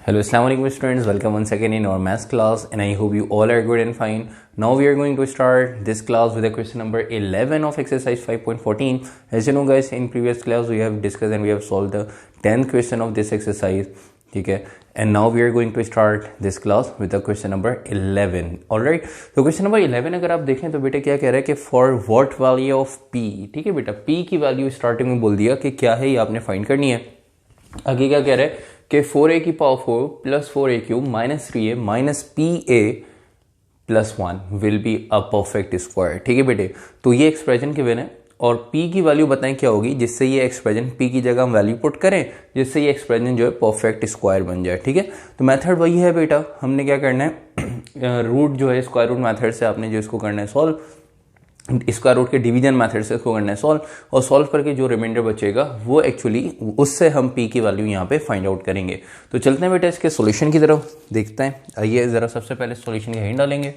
Hello, Assalamu alaikum students. Welcome once again in our maths class, and I hope you all are good and fine. Now we are going to start this class with the question number 11 of exercise 5.14. As you know, guys, in previous class we have discussed and we have solved the 10th question of this exercise. Okay, and now we are going to start this class with the question number 11. Alright, तो question number 11 अगर आप देखें तो बेटा क्या कह रहा है कि for what value of p, ठीक है बेटा, p की वैल्यू स्टार्टिंग में बोल दिया कि क्या है ये आपने फाइंड करनी है. आगे क्या कह रहा है कि 4a की power 4 plus 4a cube minus 3a minus P A plus 1 will be a perfect square. ठीक है बेटे, तो ये एक्सप्रेशन गिवन है और p की वैल्यू बताएं क्या होगी जिससे ये एक्सप्रेशन p की जगह हम वैल्यू पुट करें जिससे ये एक्सप्रेशन जो है परफेक्ट स्क्वायर बन जाए. ठीक है, तो मेथड वही है बेटा, हमने क्या करना है रूट जो है स्क्वायर रूट मेथड से आपने जो इसको करना है सॉल्व, स्क्वायर रूट के डिवीजन मेथड से इसको करना है सॉल्व, और सॉल्व करके जो रिमाइंडर बचेगा वो एक्चुअली उससे हम p की वैल्यू यहाँ पे फाइंड आउट करेंगे. तो चलते हैं बेटा इसके सॉल्यूशन की तरफ, देखते हैं. आइए जरा सबसे पहले सॉल्यूशन की हेडिंग डालेंगे.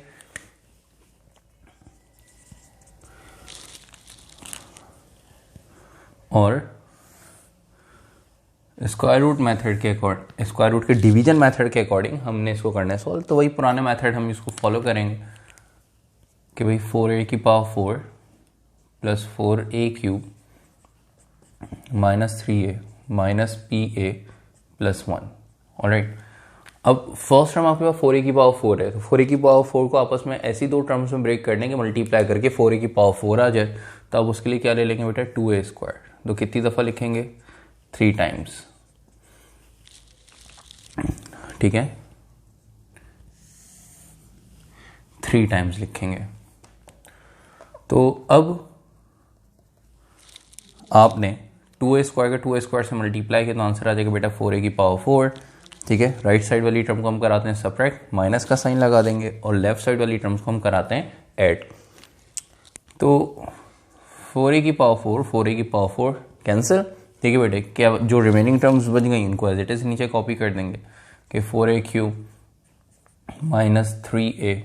और स्क्वायर रूट मेथड के अकॉर्डिंग, स्क्वायर रूट के डिवीजन मेथड के अकॉर्डिंग हमने इसको करना है सॉल्व. तो वही पुराने मेथड हम इसको फॉलो करेंगे कि भाई 4a की power 4 plus 4a cube minus 3a minus P A plus 1. Alright, अब फर्स्ट टर्म आपके पास 4a की पावर 4 है, तो 4a की पावर 4 को आपस में ऐसी दो टर्म्स में ब्रेक करने के मल्टीप्लाई करके 4a की पावर 4 आ जाए. तो अब उसके लिए क्या ले लेंगे बेटा 2a स्क्वायर. तो कितनी दफ़ा लिखेंगे 3 टाइम्स. ठीक है, 3 टाइम्स लिखेंगे. तो अब आपने 2a स्क्वायर का 2a स्क्वायर से मल्टीप्लाई किया तो आंसर आ जाएगा बेटा 4a की पावर 4. ठीक है, राइट साइड वाली टर्म को हम कराते हैं सब्ट्रैक्ट, माइनस का साइन लगा देंगे, और लेफ्ट साइड वाली टर्म्स को हम कराते हैं ऐड. तो 4a की पावर 4 4a की पावर 4 कैंसिल. ठीक है बेटे, क्या जो रिमेनिंग टर्म्स बच गई उनको एज इट इज नीचे कॉपी कर देंगे कि 4a cube minus 3a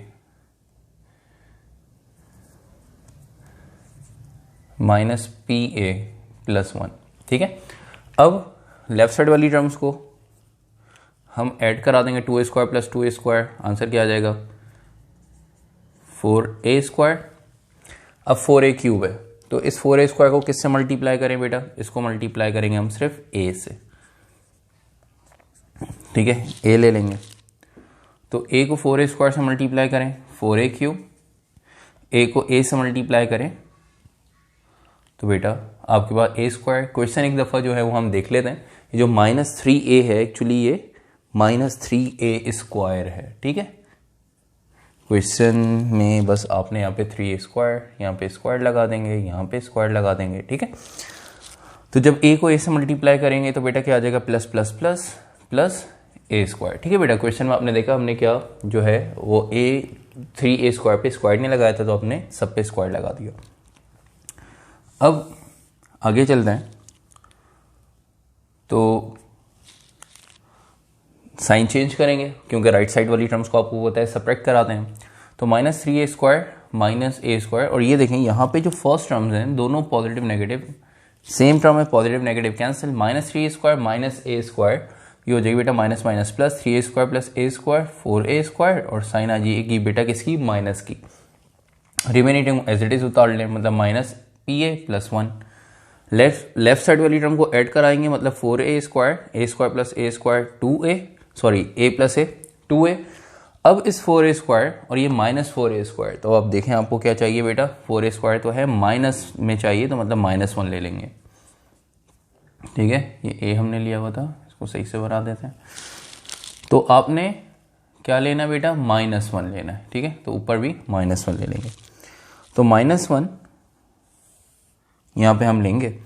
minus P A plus 1. ठीक है, अब लेफ्ट साइड वाली टर्म्स को हम ऐड करा देंगे 2a square plus 2a square. Answer क्या आ जाएगा 4a स्क्वायर. अब 4a क्यूब है तो इस 4a स्क्वायर को किससे मल्टीप्लाई करें बेटा, इसको मल्टीप्लाई करेंगे हम सिर्फ a से. ठीक है, a ले लेंगे तो a को 4a स्क्वायर से मल्टीप्लाई करें 4a क्यूब, a को a से मल्टीप्लाई करें तो बेटा आपके पास a स्क्वायर. क्वेश्चन एक दफ़ा जो है वो हम देख लेते हैं. ये जो माइनस 3a है एक्चुअली ये माइनस 3a स्क्वायर है. ठीक है, क्वेश्चन में बस आपने यहाँ पे 3a स्क्वायर, यहाँ पे स्क्वायर लगा देंगे, यहाँ पे स्क्वायर लगा देंगे. ठीक है, तो जब a को a से मल्टीप्लाई करेंगे तो बेटा क्या आ जाएगा plus plus plus plus a square. ठीक है बेटा, क्वेश्चन में आपने देखा हमने क्या जो है वो 3a स्क्वायर पे स्क्वायर नहीं लगाया था तो आपने सब पे स्क्वायर लगा दिया. अब आगे चलते हैं तो साइन चेंज करेंगे क्योंकि राइट साइड वाली टर्म्स को आपको पता है सब्ट्रैक्ट कराते हैं. तो minus 3a square minus a square, और ये देखें यहाँ पे जो फर्स्ट टर्म्स हैं दोनों पॉजिटिव नेगेटिव, सेम टर्म है positive negative cancel. Minus 3a square minus a square ये हो जाएगी बेटा minus minus plus 3a square plus a square 4a square, और साइन आ जाएगी बेटा किसकी माइनस की. रिमेनिंग एज इट इज उतार लें मतलब minus P A plus 1. Left side वाली टर्म को ऐड कराएंगे मतलब 4a square plus a square 2a, sorry a plus a 2a. अब इस 4a स्क्वायर और ये माइनस 4a स्क्वायर, तो आप देखें आपको क्या चाहिए बेटा 4a स्क्वायर तो है माइनस में चाहिए तो मतलब माइनस 1 ले लेंगे. ठीक है, ये a हमने लिया हुआ था, इसको सही से बना देते हैं. तो आपने क्या लेना बेटा माइनस 1 लेना है. ठीक है, तो ऊपर भी माइनस 1 ले लेंगे. तो माइनस 1 यहाँ पे हम लेंगे.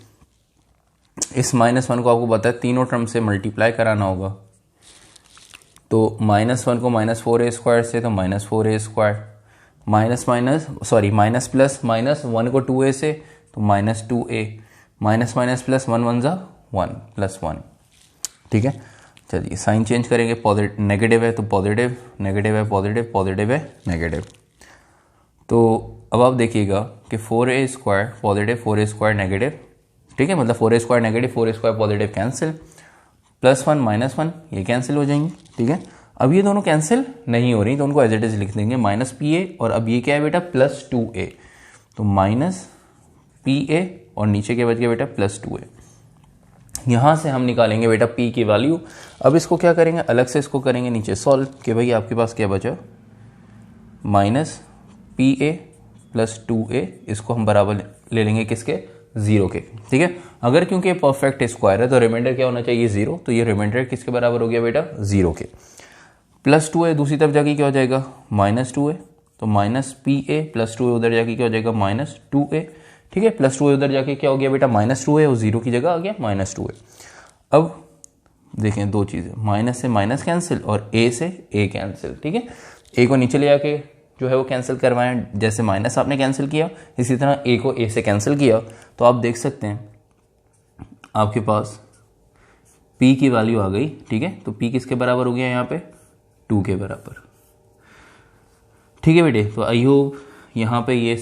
इस माइनस 1 को आपको पता है तीनों टर्म से मल्टीप्लाई कराना होगा. तो माइनस 1 को माइनस 4a स्क्वायर से तो minus 4a square, minus plus minus 1 को 2a से तो minus 2a, minus minus plus 1 1 जा 1 प्लस 1. ठीक है, चलिए साइन चेंज करेंगे. पॉजिटिव नेगेटिव है तो पॉजिटिव, नेगेटिव है पॉजिटिव, पॉजिटिव है नेगेटिव. तो अब आप देखिएगा कि 4a square positive 4a square negative. ठीक है, मतलब 4a square negative 4a square positive cancel. +1 -1 ये कैंसिल हो जाएंगे, ठीक है। अब ये दोनों कैंसिल नहीं हो रही तो उनको एज इट इज लिख देंगे -PA, और अब ये क्या है बेटा +2A, तो -PA और नीचे क्या बच गया बेटा +2A। यहाँ से हम निकालेंगे बेटा P की वैल्यू। अब इसको क्या करेंगे, अलग से इसको करेंगे नीचे सॉल्व कि भाई आपके पास क्या बचा, -PA + 2A, इसको हम बराबर ले लेंगे किसके, 0 के, ठीक है। अगर क्योंकि परफेक्ट स्क्वायर है तो रिमाइंडर क्या होना चाहिए 0, तो ये रिमाइंडर किसके बराबर हो गया बेटा 0 के। +2A दूसरी तरफ जाके क्या हो जाएगा -2A, तो -PA + 2A उधर जाके क्या हो जाएगा -2A, ठीक है। +2A उधर जाके क्या हो गया बेटा -2A, और 0 की जगह आ गया -2A। अब देखें दो चीज़ें, माइनस से माइनस कैंसिल और A से A कैंसिल, ठीक है। A को नीचे ले आके जो है वो कैंसिल करवाएं, जैसे माइनस आपने कैंसिल किया इसी तरह A को A से कैंसिल किया, तो आप देख सकते हैं आपके पास P की वैल्यू आ गई, ठीक है। तो P किसके बराबर हो गया यहाँ पे 2 के बराबर, ठीक है बेटे। तो आई होप यहाँ पे ये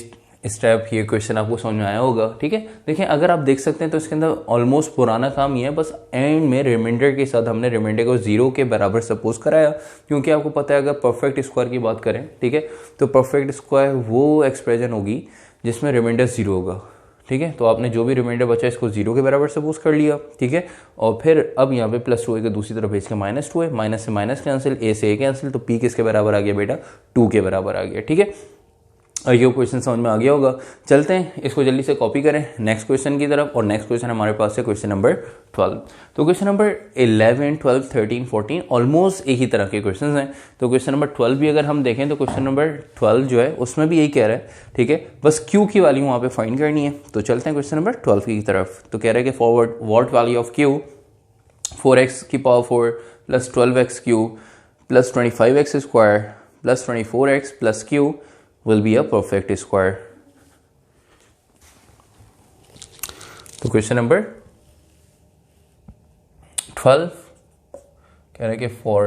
स्टेप, ये क्वेश्चन आपको समझ में आया होगा, ठीक है। देखिए अगर आप देख सकते हैं तो इसके अंदर ऑलमोस्ट पुराना काम ही है, बस एंड में रिमाइंडर के साथ हमने रिमाइंडर को 0 के बराबर सपोज कराया, क्योंकि आपको पता है अगर परफेक्ट स्क्वायर की बात करें, ठीक है, तो परफेक्ट स्क्वायर वो एक्सप्रेशन होगी जिसमें रिमाइंडर 0 होगा, ठीक है। तो आपने जो भी रिमाइंडर बचा इसको 0 के बराबर सपोज कर लिया, ठीक है। और फिर अब यहाँ पे +2A को दूसरी तरफ भेज के -2A, माइनस से माइनस कैंसिल, A से A कैंसिल, तो P किसके बराबर आ गया बेटा 2 के बराबर आ गया, ठीक है। ये क्वेश्चन समझ में आ गया होगा। चलते हैं इसको जल्दी से कॉपी करें नेक्स्ट क्वेश्चन की तरफ, और नेक्स्ट क्वेश्चन हमारे पास है क्वेश्चन नंबर 12। तो क्वेश्चन नंबर 11, 12, 13, 14 ऑलमोस्ट एक ही तरह के क्वेश्चन हैं। तो क्वेश्चन नंबर 12 भी अगर हम देखें तो क्वेश्चन नंबर 12 जो है उसमें भी यही कह रहा है, ठीक है, बस Q की वैल्यू वहाँ पे फाइंड करनी है। तो चलते हैं क्वेश्चन नंबर 12 की तरफ। तो कह रहा है कि forward what value of Q 4x की power 4 + 12x cube + 25x square + 24x + Q will be a perfect square. तो क्वेश्चन नंबर 12 कह रहे हैं कि for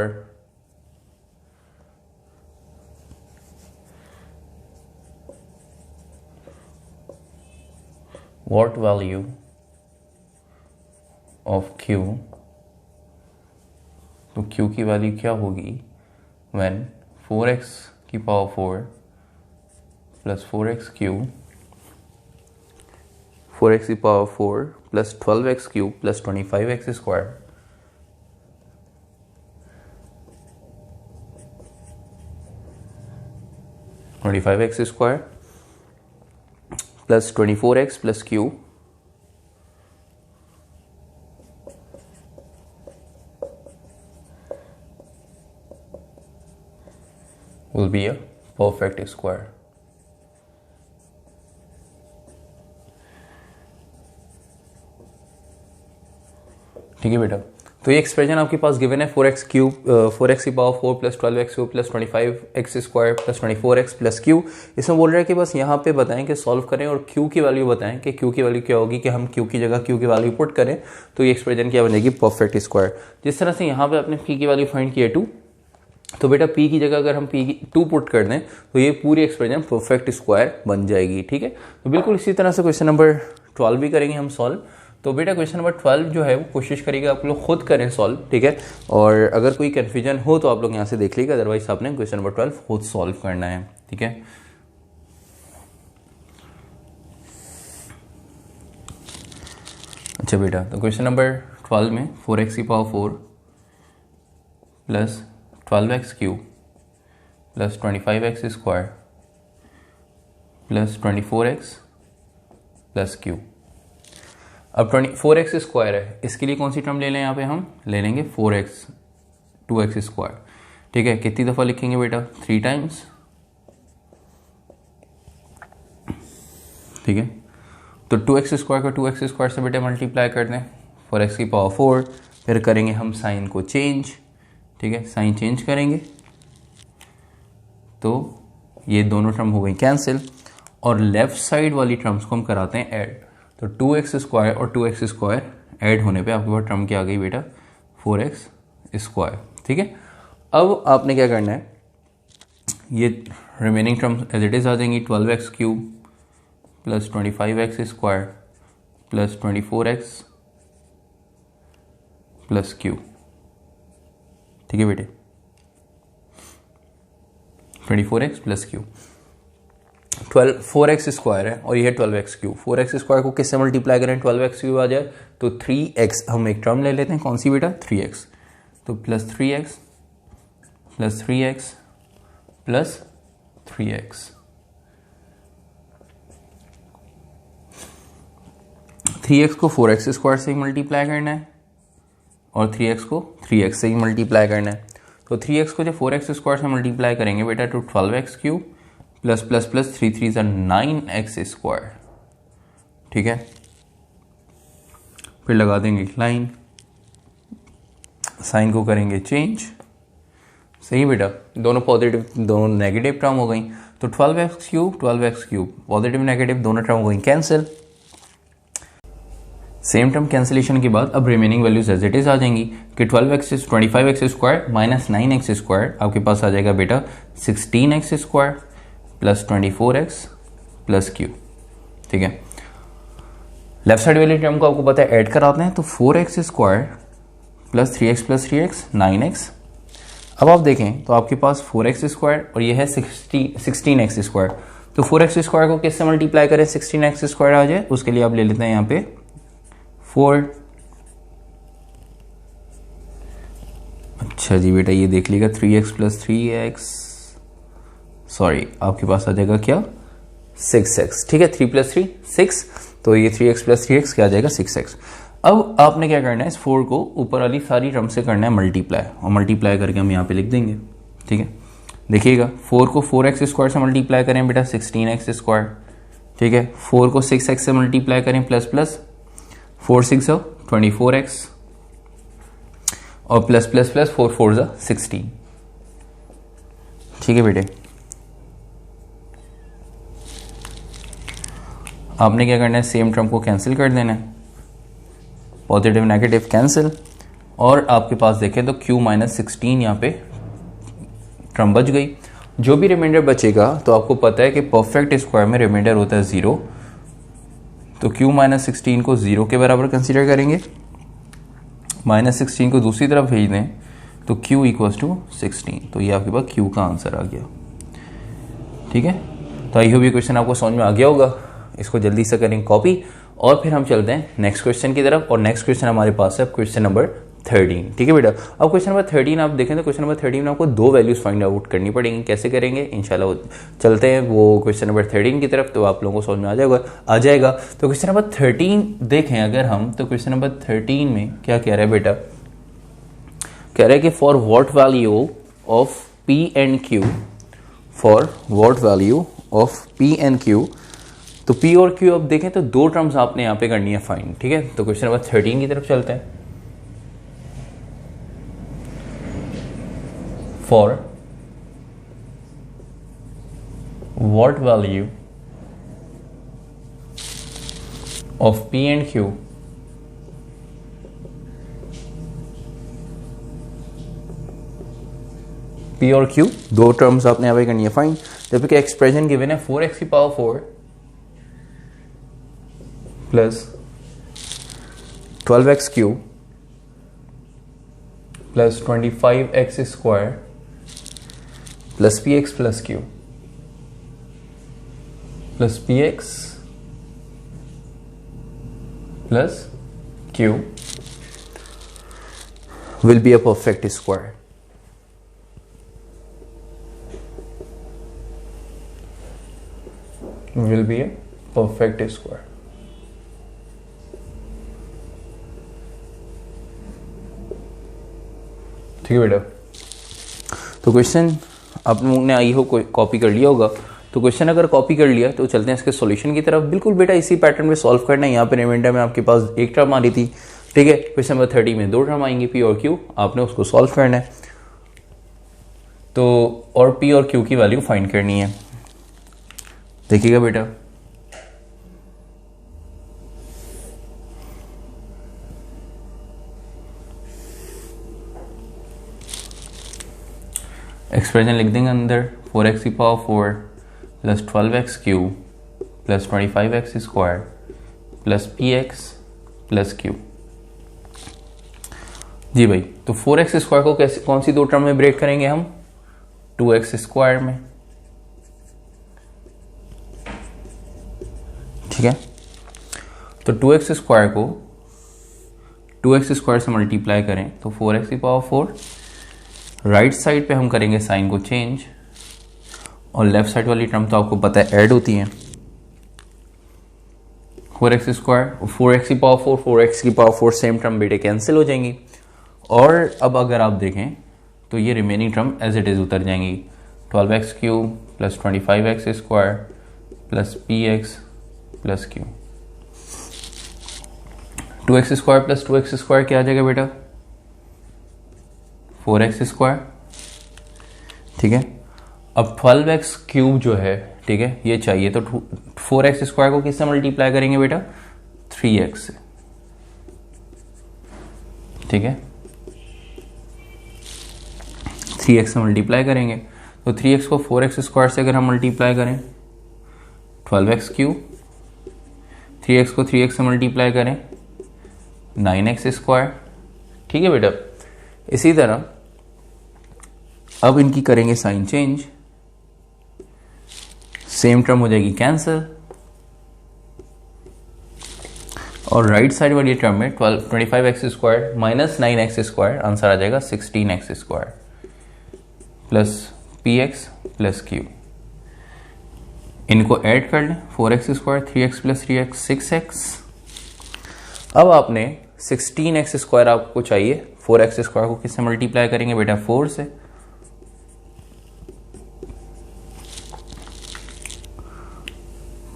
what value of Q, तो Q की वैल्यू क्या होगी when 4x की पावर 4 + 4x क्यूब 4x की power 4 + 12x cube + 25x square + 24x + Q will be a perfect square. ठीक है बेटा, तो ये एक्सप्रेशन आपके पास गिवन है 4x क्यूब 4x की power 4 + 12x cube + 25x square + 24x + Q। इसमें बोल रहा है कि बस यहाँ पे बताएं कि सॉल्व करें और Q की वैल्यू बताएं कि Q की वैल्यू क्या होगी, कि हम Q की जगह Q की वैल्यू पुट करें तो ये एक्सप्रेशन क्या बनेगी परफेक्ट स्क्वायर। जिस तरह से यहाँ पे अपने P की वैल्यू फाइंड की है 2, तो बेटा P की जगह अगर हम P की 2 पुट कर दें तो ये पूरी एक्सप्रेशन परफेक्ट स्क्वायर बन जाएगी, ठीक है। तो बिल्कुल इसी तरह से क्वेश्चन नंबर 12 भी करेंगे हम सॉल्व। तो बेटा क्वेश्चन नंबर 12 जो है वो कोशिश करिएगा आप लोग खुद करें सॉल्व, ठीक है। और अगर कोई कन्फ्यूजन हो तो आप लोग यहाँ से देख लीजिएगा, अदरवाइज आपने क्वेश्चन नंबर 12 खुद सॉल्व करना है, ठीक है। अच्छा बेटा, तो क्वेश्चन नंबर 12 में 4x की power 4 + 12x cube + 25x square + 24x + Q। अब 24x स्क्वायर है, इसके लिए कौन सी टर्म ले लें, यहाँ पे हम ले लेंगे 4x 2x स्क्वायर, ठीक है। कितनी दफ़ा लिखेंगे बेटा 3 टाइम्स, ठीक है। तो 2x स्क्वायर को 2x स्क्वायर से बेटा मल्टीप्लाई कर दें, 4x की पावर 4, फिर करेंगे हम साइन को चेंज, ठीक है, साइन चेंज करेंगे तो ये दोनों टर्म हो गई कैंसिल, और लेफ्ट साइड वाली टर्म्स को हम कराते हैं ऐड। तो 2x स्क्वायर और 2x स्क्वायर ऐड होने पे आपके पास टर्म क्या आ गई बेटा 4x स्क्वायर, ठीक है। अब आपने क्या करना है, ये remaining term as it is आ जाएंगी, 12x cube + 25x square + 24x plus Q, ठीक है बेटे, 24x plus Q. 4x square है और ये है 12x क्यू। 4x स्क्वायर को किससे मल्टीप्लाई करें 12x क्यू आ जाए तो 3x, हम एक टर्म ले लेते हैं, कौन सी बेटा, 3x, तो plus 3x plus 3x plus 3x। 3x को 4x स्क्वायर से ही मल्टीप्लाई करना है और 3x को 3x से ही मल्टीप्लाई करना है। तो 3x को जब 4x स्क्वायर से मल्टीप्लाई करेंगे बेटा तो 12x cube plus plus plus 3 3 ज़ा 9x स्क्वायर, ठीक है। फिर लगा देंगे एक लाइन, साइन को करेंगे चेंज, सही बेटा, दोनों पॉजिटिव दोनों नेगेटिव टर्म हो गई, तो 12x क्यूब पॉजिटिव नेगेटिव दोनों टर्म हो गई कैंसिल। सेम टर्म कैंसिलेशन के बाद अब remaining values as it is आ जाएंगी कि 25x square minus 9x square आपके पास आ जाएगा बेटा 16x square plus 24x plus Q, ठीक है। लेफ्ट साइड वाली टर्म को आपको पता है ऐड कराते हैं, तो 4x square plus 3x 9x। अब आप देखें तो आपके पास 4x स्क्वायर और ये है 16x स्क्वायर, तो 4x स्क्वायर को किससे मल्टीप्लाई करें 16x स्क्वायर आ जाए, उसके लिए आप ले लेते हैं यहाँ पे 4। अच्छा जी बेटा, ये देख लीजिएगा 3x प्लस 3x, सॉरी आपके पास आ जाएगा क्या 6x, ठीक है, 3 प्लस 3 6, तो ये 3x प्लस 3x क्या आ जाएगा 6x। अब आपने क्या करना है, इस 4 को ऊपर वाली सारी टर्म से करना है मल्टीप्लाई, और मल्टीप्लाई करके हम यहाँ पे लिख देंगे, ठीक है। देखिएगा 4 को 4x स्क्वायर से मल्टीप्लाई करें बेटा 16x स्क्वायर, ठीक है। 4 को 6x से मल्टीप्लाई करें प्लस प्लस 4 6 24x और प्लस प्लस प्लस 4 4 16, ठीक है बेटे। आपने क्या करना है, सेम टर्म को कैंसिल कर देना है, पॉजिटिव नेगेटिव कैंसिल, और आपके पास देखें तो q माइनस 16 यहाँ पे टर्म बच गई। जो भी रिमाइंडर बचेगा तो आपको पता है कि परफेक्ट स्क्वायर में रिमाइंडर होता है 0, तो q माइनस 16 को 0 के बराबर कंसीडर करेंगे, माइनस 16 को दूसरी तरफ भेज दें तो q इक्वल्स टू 16, तो ये आपके पास q का आंसर आ गया, ठीक है। तो आई होप ये क्वेश्चन आपको समझ में आ गया होगा, इसको जल्दी से करें कॉपी और फिर हम चलते हैं नेक्स्ट क्वेश्चन की तरफ। और नेक्स्ट क्वेश्चन हमारे पास है क्वेश्चन नंबर 13, ठीक है बेटा। अब क्वेश्चन नंबर 13 आप देखें तो क्वेश्चन नंबर 13 में आपको दो वैल्यूज फाइंड आउट करनी पड़ेंगी, कैसे करेंगे इंशाल्लाह चलते हैं वो क्वेश्चन नंबर 13 की तरफ, तो आप लोगों को समझ में आ जाएगा। तो क्वेश्चन नंबर 13 देखें अगर हम, तो क्वेश्चन नंबर 13 में क्या कह रहा है बेटा, कह रहा है कि for what value of P and Q, for what value of P and Q, तो P और Q अब देखें तो दो टर्म्स आपने यहाँ पे करनी है फाइंड, ठीक है। तो क्वेश्चन नंबर 13 की तरफ चलते हैं। For what value of P and Q, P और Q दो टर्म्स आपने यहाँ पे करनी है फाइंड। जब कि एक्सप्रेशन गिवन है 4x की power 4 plus 12x cube plus 25x square plus px plus q plus px plus q will be a perfect square. Will be a perfect square. ठीक है बेटा। तो क्वेश्चन आप लोगों ने आई हो कॉपी कर लिया होगा, तो क्वेश्चन अगर कॉपी कर लिया तो चलते हैं इसके सॉल्यूशन की तरफ। बिल्कुल बेटा इसी पैटर्न में सॉल्व करना है। यहाँ पे रिमाइंडर में आपके पास एक टर्म आ रही थी, ठीक है। क्वेश्चन नंबर 30 में दो टर्म आएंगे पी और क्यू, आपने उसको सॉल्व करना है, तो और पी और क्यू की वैल्यू फाइंड करनी है। देखिएगा बेटा, एक्सप्रेशन लिख देंगे अंदर 4x की power 4 plus 12x cube plus 25x square plus px plus q। जी भाई, तो 4x स्क्वायर को कैसे, कौन सी दो टर्म में ब्रेक करेंगे हम? 2x स्क्वायर में, ठीक है। तो 2x स्क्वायर को 2x स्क्वायर से मल्टीप्लाई करें तो 4x की पावर 4, राइट साइड पे हम करेंगे साइन को चेंज, और लेफ्ट साइड वाली टर्म तो आपको पता है ऐड होती है। 4x स्क्वायर, 4x की पावर 4, 4x की पावर 4 सेम टर्म बेटे कैंसिल हो जाएंगी। और अब अगर आप देखें तो ये remaining term as it is उतर जाएंगी। 12x cube plus 25x square plus px plus Q. 2x square plus 2x square क्या आ जाएगा बेटा? 4x स्क्वायर, ठीक है। अब 12x क्यूब जो है, ठीक है, ये चाहिए, तो 4x स्क्वायर को किससे मल्टीप्लाई करेंगे बेटा? 3x से, ठीक है। 3x से मल्टीप्लाई करेंगे तो 3x को 4x स्क्वायर से अगर हम मल्टीप्लाई करें 12x क्यूब, 3x को 3x से मल्टीप्लाई करें 9x स्क्वायर, ठीक है बेटा। इसी तरह अब इनकी करेंगे साइन चेंज, सेम टर्म हो जाएगी कैंसिल, और राइट साइड वाली टर्म में 25x square minus 9x square, answer आ जाएगा 16x square plus px plus q। इनको ऐड कर लें, 4x square 3x plus 3x 6x। अब आपने 16x स्क्वायर आपको चाहिए, 4x स्क्वायर को किससे मल्टीप्लाई करेंगे बेटा? 4 से।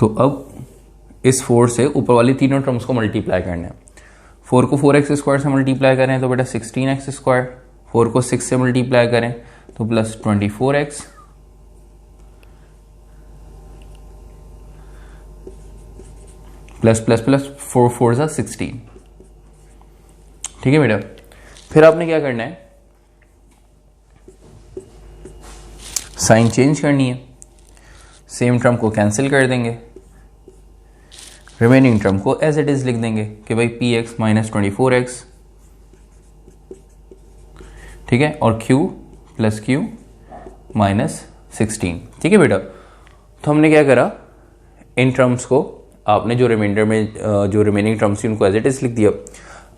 तो अब इस 4 से ऊपर वाली तीनों टर्म्स को मल्टीप्लाई करना है। 4 को 4x स्क्वायर से मल्टीप्लाई करें तो बेटा 16x स्क्वायर, 4 को 6 से मल्टीप्लाई करें तो plus 24x, plus plus plus 4 4 जा 16, ठीक है बेटा। फिर आपने क्या करना है? साइन चेंज करनी है, सेम टर्म को कैंसिल कर देंगे, रिमेनिंग टर्म को एज इट इज लिख देंगे कि भाई px माइनस 24x, ठीक है, और q प्लस क्यू माइनस 16, ठीक है बेटा। तो हमने क्या करा, इन टर्म्स को आपने जो रिमाइंडर में जो रिमेनिंग टर्म्स थी उनको एज इट इज लिख दिया।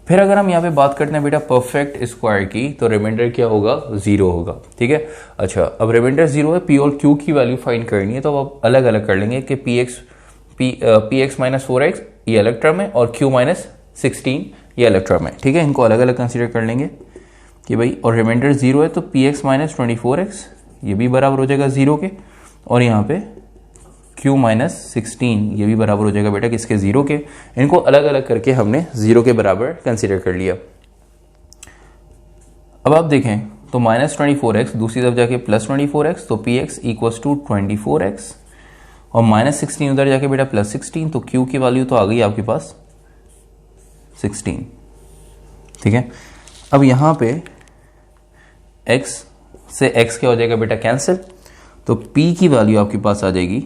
फिर अगर हम यहाँ पे बात करते हैं बेटा परफेक्ट स्क्वायर की, तो रिमाइंडर क्या होगा? 0 होगा, ठीक है। अच्छा, अब रिमाइंडर 0 है, p और q की वैल्यू फाइंड करनी है, तो अब आप अलग अलग कर लेंगे कि px माइनस 4x ये अलग टर्म है और q माइनस 16 ये अलग टर्म है, ठीक है। इनको अलग अलग कंसिडर कर लेंगे कि भाई, और रिमाइंडर 0 है तो px माइनस 24x ये भी बराबर हो जाएगा 0 के, और यहाँ पे q माइनस 16 ये भी बराबर हो जाएगा बेटा किसके? 0 के। इनको अलग अलग करके हमने 0 के बराबर कंसिडर कर लिया। अब आप देखें तो माइनस 24x दूसरी तरफ जाके प्लस 24x, तो px इक्वल्स टू 24x, और माइनस 16 उधर जाके बेटा प्लस 16, तो q की वैल्यू तो आ गई आपके पास 16, ठीक है। अब यहाँ पे x से x क्या हो जाएगा बेटा? कैंसिल, तो p की वैल्यू आपके पास आ जाएगी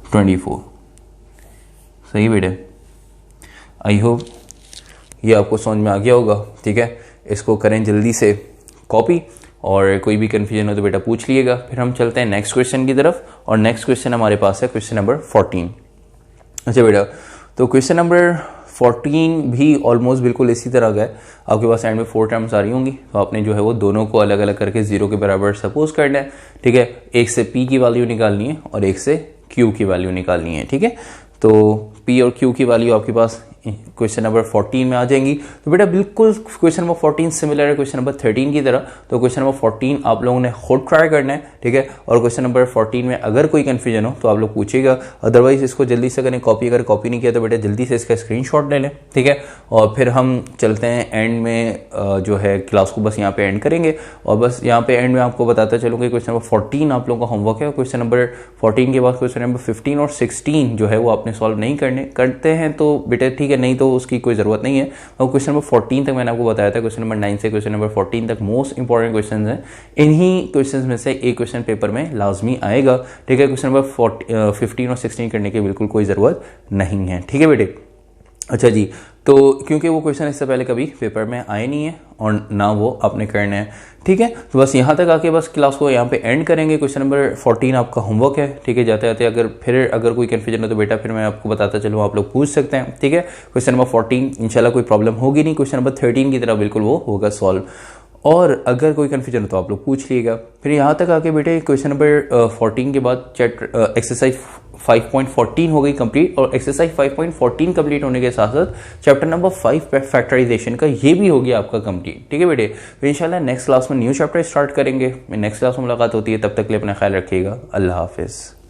24, सही बेटे। आई होप ये आपको समझ में आ गया होगा, ठीक है। इसको करें जल्दी से कॉपी, और कोई भी कंफ्यूजन हो तो बेटा पूछ लिएगा। फिर हम चलते हैं नेक्स्ट क्वेश्चन की तरफ, और नेक्स्ट क्वेश्चन हमारे पास है क्वेश्चन नंबर 14। अच्छा बेटा, तो क्वेश्चन नंबर 14 भी ऑलमोस्ट बिल्कुल इसी तरह का है। आपके पास एंड में 4 टर्म्स आ रही होंगी, तो आपने जो है वो दोनों को अलग अलग करके 0 के बराबर सपोज करना है, ठीक है। एक से p की वैल्यू निकालनी है और एक से q की वैल्यू निकालनी है, ठीक है। तो p और q की वैल्यू आपके पास क्वेश्चन नंबर 14 में आ जाएंगी। तो बेटा बिल्कुल क्वेश्चन नंबर 14 सिमिलर है क्वेश्चन नंबर 13 की तरह, तो क्वेश्चन नंबर 14 आप लोगों ने खुद ट्राई करना है, ठीक है। और क्वेश्चन नंबर 14 में अगर कोई कंफ्यूजन हो तो आप लोग पूछिएगा, अदरवाइज इसको जल्दी से करें कॉपी। अगर कॉपी नहीं किया तो बेटा जल्दी से इसका स्क्रीनशॉट ले लें, ठीक है। और फिर हम चलते हैं एंड में, जो है क्लास को बस यहाँ पे एंड करेंगे, और बस यहाँ पे एंड में आपको बताता चलूँगा क्वेश्चन नंबर 14 आप लोगों का होमवर्क है। क्वेश्चन नंबर 14 के बाद क्वेश्चन नंबर 15 और 16 जो है वो आपने सॉल्व नहीं करते हैं तो बेटा ठीक है, नहीं तो उसकी कोई ज़रूरत नहीं है। और क्वेश्चन नंबर 14 तक मैंने आपको बताया था, क्वेश्चन नंबर 9 से क्वेश्चन नंबर 14 तक मोस्ट इंपॉर्टेंट क्वेश्चन हैं। इन्हीं क्वेश्चन में से एक क्वेश्चन पेपर में लाजमी आएगा, ठीक है। क्वेश्चन नंबर 15 और 16 करने की बिल्कुल कोई ज़रूरत नहीं है, ठीक है बेटे। अच्छा जी, तो क्योंकि वो क्वेश्चन इससे पहले कभी पेपर में आए नहीं है और ना वो आपने करने हैं, ठीक है। तो बस यहाँ तक आके बस क्लास को यहाँ पे एंड करेंगे। क्वेश्चन नंबर 14 आपका होमवर्क है, ठीक है। जाते जाते अगर कोई कन्फ्यूजन हो तो बेटा फिर मैं आपको बताता चलूँ, आप लोग पूछ सकते हैं, ठीक है। क्वेश्चन नंबर 14 इंशाल्लाह कोई प्रॉब्लम होगी नहीं, क्वेश्चन नंबर 13 की तरह बिल्कुल वो होगा सॉल्व। और अगर कोई कन्फ्यूजन हो तो आप लोग पूछ लीजिएगा। फिर यहाँ तक आके बेटे क्वेश्चन नंबर 14 के बाद एक्सरसाइज 5.14 हो गई कंप्लीट, और एक्सरसाइज 5.14 कंप्लीट होने के साथ साथ चैप्टर नंबर 5 फैक्टराइजेशन का ये भी हो गया आपका कंप्लीट, ठीक है बेटे। फिर इंशाल्लाह नेक्स्ट क्लास में न्यू चैप्टर स्टार्ट करेंगे। नेक्स्ट क्लास में मुलाकात होती है, तब तक के लिए अपना ख्याल रखिएगा। अल्लाह हाफिज़।